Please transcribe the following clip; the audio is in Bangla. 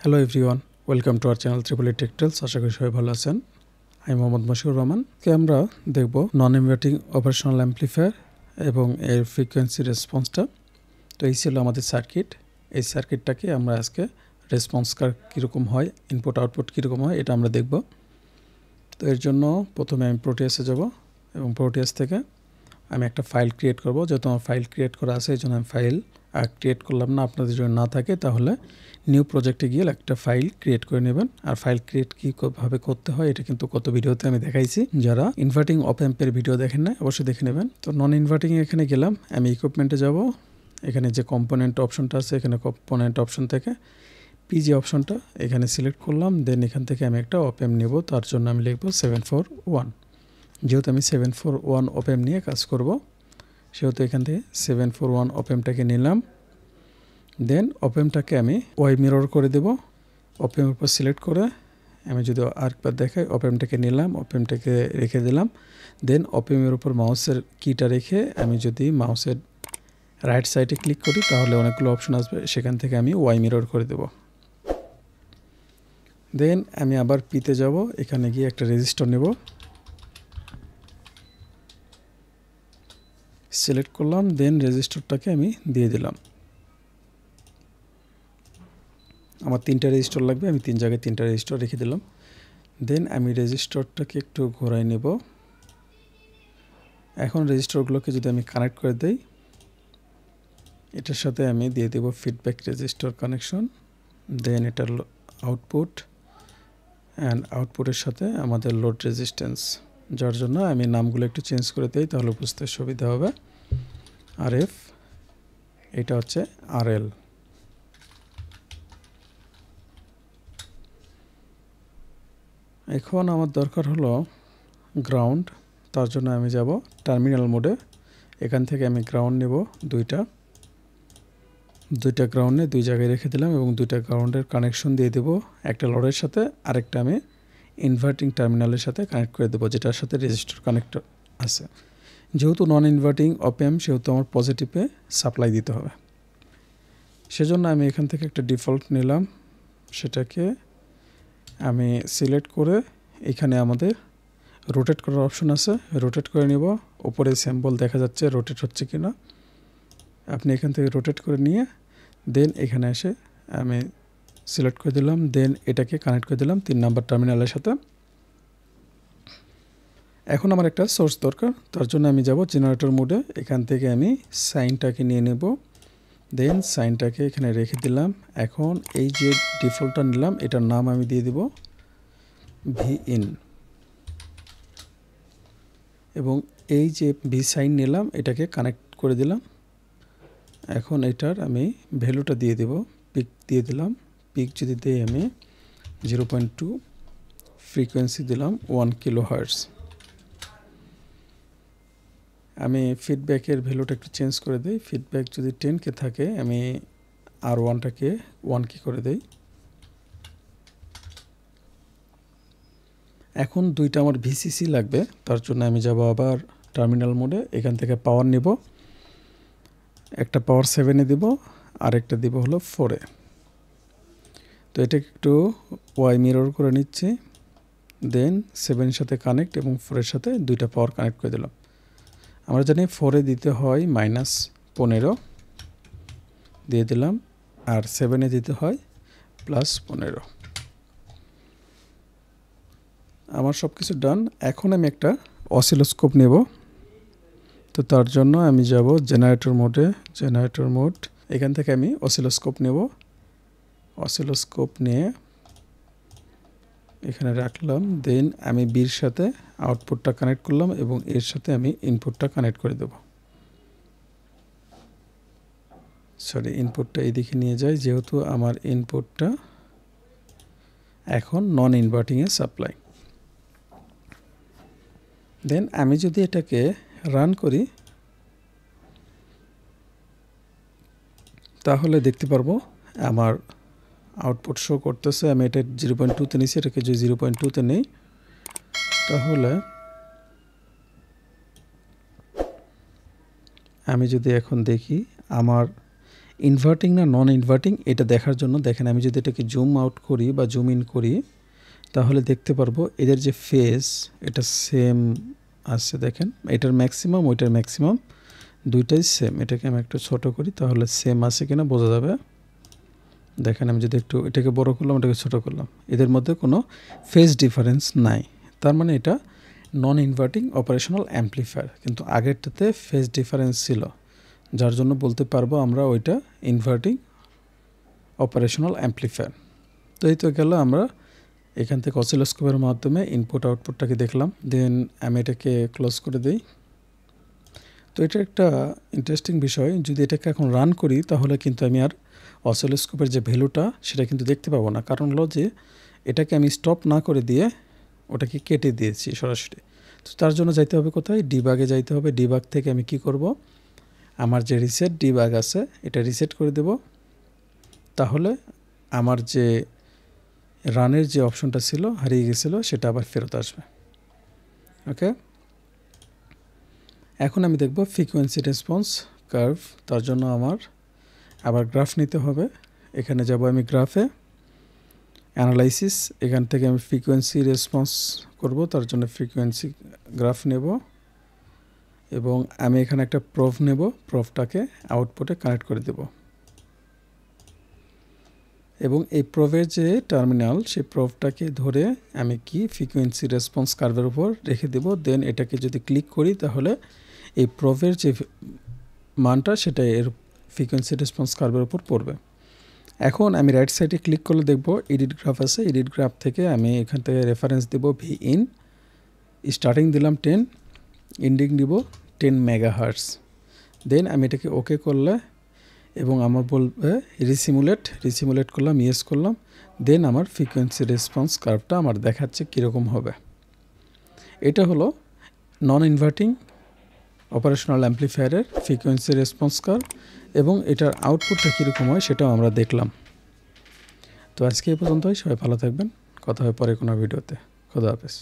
Hello everyone, welcome to our channel triple E tech tales. আশা করি সবাই ভালো আছেন। আমি মোহাম্মদ মশিউর রহমান। আমরা দেখব নন ইনভার্টিং অপারেশনাল অ্যাম্প্লিফায়ার এবং এর ফ্রিকোয়েন্সি রেসপন্সটা। তো এই ছিল আমাদের সার্কিট। এই সার্কিটটাকে আমরা আজকে রেসপন্স কীরকম হয়, ইনপুট আউটপুট কীরকম হয় এটা আমরা দেখব। তো এর জন্য প্রথমে আমি প্রোটিয়াসে যাব এবং প্রোটিয়াস থেকে আমি একটা ফাইল ক্রিয়েট করব। যেহেতু আমার ফাইল ক্রিয়েট করা আছে এই জন্য আমি ফাইল ক্রিয়েট করলাম না। আপনাদের যদি না থাকে তাহলে নিউ প্রজেক্টে গিয়ে একটা ফাইল ক্রিয়েট করে নেবেন। আর ফাইল ক্রিয়েট কীভাবে করতে হয় এটা কিন্তু কত ভিডিওতে আমি দেখাইছি। যারা ইনভার্টিং অপ অ্যাম্পের ভিডিও দেখেন না অবশ্যই দেখে নেবেন। তো নন ইনভার্টিং এখানে গেলাম, আমি ইকুইপমেন্টে যাব। এখানে যে কম্পোনেন্ট অপশনটা আছে এখানে কম্পোনেন্ট অপশন থেকে পিজি অপশনটা এখানে সিলেক্ট করলাম। দেন এখান থেকে আমি একটা অপ অ্যাম্প নেব। তার জন্য আমি লিখব 741। যেহেতু আমি 741 অপ অ্যাম্প নিয়ে কাজ করব সেহেতু এখান থেকে 741 অপ অ্যাম্পটাকে নিলাম। দেন অপ অ্যাম্পটাকে আমি ওয়াই মিরর করে দেব। অপ অ্যাম্পের উপর সিলেক্ট করে আমি যদি আরেকবার দেখাই, অপ অ্যাম্পটাকে নিলাম, অপ অ্যাম্পটাকে রেখে দিলাম। দেন অপ অ্যাম্পের উপর মাউসের কিটা রেখে আমি যদি মাউসের রাইট সাইডে ক্লিক করি তাহলে অনেকগুলো অপশন আসবে, সেখান থেকে আমি ওয়াই মিরর করে দেব। দেন আমি আবার পিতে যাব, এখানে গিয়ে একটা রেজিস্টার নেব, সিলেক্ট করলাম। দেন রেজিস্টারটাকে আমি দিয়ে দিলাম। আমার 3টা রেজিস্টার লাগবে, আমি 3 জায়গায় 3টা রেজিস্টার রেখে দিলাম। দেন আমি রেজিস্টারটাকে একটু ঘোরাই নেব। এখন রেজিস্টারগুলোকে যদি আমি কানেক্ট করে দেই, এটার সাথে আমি দিয়ে দেব ফিডব্যাক রেজিস্টার কানেকশন। দেন এটার আউটপুট অ্যান্ড আউটপুটের সাথে আমাদের লোড রেজিস্ট্যান্স, যার জন্য আমি নামগুলো একটু চেঞ্জ করে দিই তাহলে বুঝতে সুবিধা হবে। RF, এটা হচ্ছে RL। এখন আমার দরকার হলো গ্রাউন্ড। তার জন্য আমি যাব টার্মিনাল মোডে। এখান থেকে আমি গ্রাউন্ড নেব দুইটা গ্রাউন্ড নিয়ে 2 জায়গায় রেখে দিলাম এবং 2টা গ্রাউন্ডের কানেকশন দিয়ে দেব। একটা লোডের সাথে আরেকটা আমি ইনভার্টিং টার্মিনালের সাথে কানেক্ট করে দেবো, যেটার সাথে রেজিস্টার কানেক্ট আছে। যেহেতু নন ইনভার্টিং অপ অ্যাম্প সেহেতু আমার পজিটিভে সাপ্লাই দিতে হবে। সেজন্য আমি এখান থেকে একটা ডিফল্ট নিলাম, সেটাকে আমি সিলেক্ট করে এখানে আমাদের রোটেট করার অপশন আছে, রোটেট করে নিব। উপরে স্যাম্পল দেখা যাচ্ছে রোটেট হচ্ছে কি না, আপনি এখান থেকে রোটেট করে নিয়ে দেন এখানে এসে আমি সিলেক্ট করে দিলাম। দেন এটাকে কানেক্ট করে দিলাম 3 নাম্বার টার্মিনালের সাথে। এখন আমার একটা সোর্স দরকার, তার জন্য আমি যাব জেনারেটর মোডে। এখান থেকে আমি সাইনটাকে নিয়ে নেব। দেন সাইনটাকে এখানে রেখে দিলাম। এখন এই যে ডিফল্টটা নিলাম এটার নাম আমি দিয়ে দিব VIN, এবং এই যে ভি সাইন নিলাম এটাকে কানেক্ট করে দিলাম। এখন এটার আমি ভ্যালুটা দিয়ে দেব, পিক দিয়ে দিলাম। পিক যদি দিই আমি 0.2, ফ্রিকোয়েন্সি দিলাম 1 কিলোহার্টজ। আমি ফিডব্যাকের ভ্যালুটা একটু চেঞ্জ করে দিই। ফিডব্যাক যদি 10K থাকে আমি R1টাকে 1K করে দিই। এখন 2টা আমার VCC লাগবে, তার জন্য আমি যাব আবার টার্মিনাল মোডে। এখান থেকে পাওয়ার নিব, একটা পাওয়ার 7-এ দিব আর একটা দিব হলো 4-এ। তো এটাকে একটু ওয়াই মিরর করে নিচ্ছি। দেন 7-এর সাথে কানেক্ট এবং 4-এর সাথে 2টা পাওয়ার কানেক্ট করে দিলাম। আমরা জানি 4-এ দিতে হয় -15 দিয়ে দিলাম, আর 7-এ দিতে হয় +15। আমার সব কিছু ডান। এখন আমি একটা অসিলোস্কোপ নেব। তো তার জন্য আমি যাব জেনারেটর মোডে, জেনারেটর মোড। এখান থেকে আমি অসিলোস্কোপ নেব। অসিলোস্কোপ নিয়ে এখানে রাখলাম। দেন আমি বির সাথে আউটপুটটা কানেক্ট করলাম এবং এর সাথে আমি ইনপুটটা কানেক্ট করে দেব। ইনপুটটা এদিকে নিয়ে যাই, যেহেতু আমার ইনপুটটা এখন নন ইনভার্টিংয়ে সাপ্লাই। দেন আমি যদি এটাকে রান করি তাহলে দেখতে পারবো আমার আউটপুট শো করতেছে। আমি এটা 0.2-তে নিয়েছি, এটাকে যদি 0.2-তে নেই তাহলে আমি যদি এখন দেখি আমার ইনভার্টিং না নন ইনভার্টিং এটা দেখার জন্য দেখেন আমি যদি এটাকে জুম আউট করি বা জুম ইন করি তাহলে দেখতে পারবো এদের যে ফেজ এটা সেম আছে। দেখেন এটার ম্যাক্সিমাম ওইটার ম্যাক্সিমাম দুইটাই সেম। এটাকে আমি একটু ছোট করি তাহলে সেম আছে কিনা বোঝা যাবে। দেখেন আমি যদি একটু এটাকে বড় করলাম এটাকে ছোট করলাম এদের মধ্যে কোনো ফেজ ডিফারেন্স নাই। তার মানে এটা নন ইনভার্টিং অপারেশনাল অ্যাম্পলিফায়ার। কিন্তু আগেরটাতে ফেজ ডিফারেন্স ছিল যার জন্য বলতে পারবো আমরা ওইটা ইনভার্টিং অপারেশনাল অ্যাম্পলিফায়ার। তো এই তো গেল আমরা এখান থেকে অসিলোস্কোপের মাধ্যমে ইনপুট আউটপুটটাকে দেখলাম। দেন আমি এটাকে ক্লোজ করে দিই। তো এটা একটা ইন্টারেস্টিং বিষয়, যদি এটাকে এখন রান করি তাহলে কিন্তু আমি আর অসিলোস্কোপের যে ভ্যালুটা সেটা কিন্তু দেখতে পাবো না। কারণ হলো যে এটাকে আমি স্টপ না করে দিয়ে ওটাকে কেটে দিয়েছি সরাসরি। তো তার জন্য যাইতে হবে কোথায়, ডিবাগে যাইতে হবে। ডিবাগ থেকে আমি কি করব, আমার যে রিসেট ডিবাগ আছে এটা রিসেট করে দেব। তাহলে আমার যে রানের যে অপশনটা ছিল হারিয়ে গেছিলো সেটা আবার ফেরত আসবে। ওকে, এখন আমি দেখব ফ্রিকোয়েন্সি রেসপন্স কার্ভ। তার জন্য আমার আবার গ্রাফ নিতে হবে। এখানে যাব আমি গ্রাফে, অ্যানালাইসিস, এখান থেকে আমি ফ্রিকোয়েন্সি রেসপন্স করব। তার জন্য ফ্রিকোয়েন্সি গ্রাফ নেব এবং আমি এখানে একটা প্রোভ নেব, প্রোভটাকে আউটপুটে কানেক্ট করে দেব এবং এই প্রোভের যে টার্মিনাল সেই প্রোভটাকে ধরে আমি কি ফ্রিকোয়েন্সি রেসপন্স কার্ভের উপর রেখে দেব। দেন এটাকে যদি ক্লিক করি তাহলে এই প্রোভের যে মানটা সেটা এর ফ্রিকোয়েন্সি রেসপন্স কার্ভের উপর পড়বে। এখন আমি রাইট সাইডে ক্লিক করলে দেখব এডিট গ্রাফ আছে। এডিট গ্রাফ থেকে আমি এখান থেকে রেফারেন্স দেব ভি ইন, স্টার্টিং দিলাম 10, এন্ডিং দিব 10 মেগাহার্টজ। দেন আমি এটাকে ওকে করলে এবং আমার বলবে রিসিমুলেট করলাম, ইয়েস করলাম। দেন আমার ফ্রিকোয়েন্সি রেসপন্স কার্ভটা আমার দেখাচ্ছে কীরকম হবে। এটা হলো নন ইনভার্টিং অপারেশনাল অ্যাম্পলিফায়ারের ফ্রিকোয়েন্সি রেসপন্স কার্ভ এবং এটার আউটপুটটা কীরকম হয় সেটাও আমরা দেখলাম। তো আজকে এই পর্যন্তই, সবাই ভালো থাকবেন, কথা হয় পরে কোনো ভিডিওতে। খোদা হাফেজ।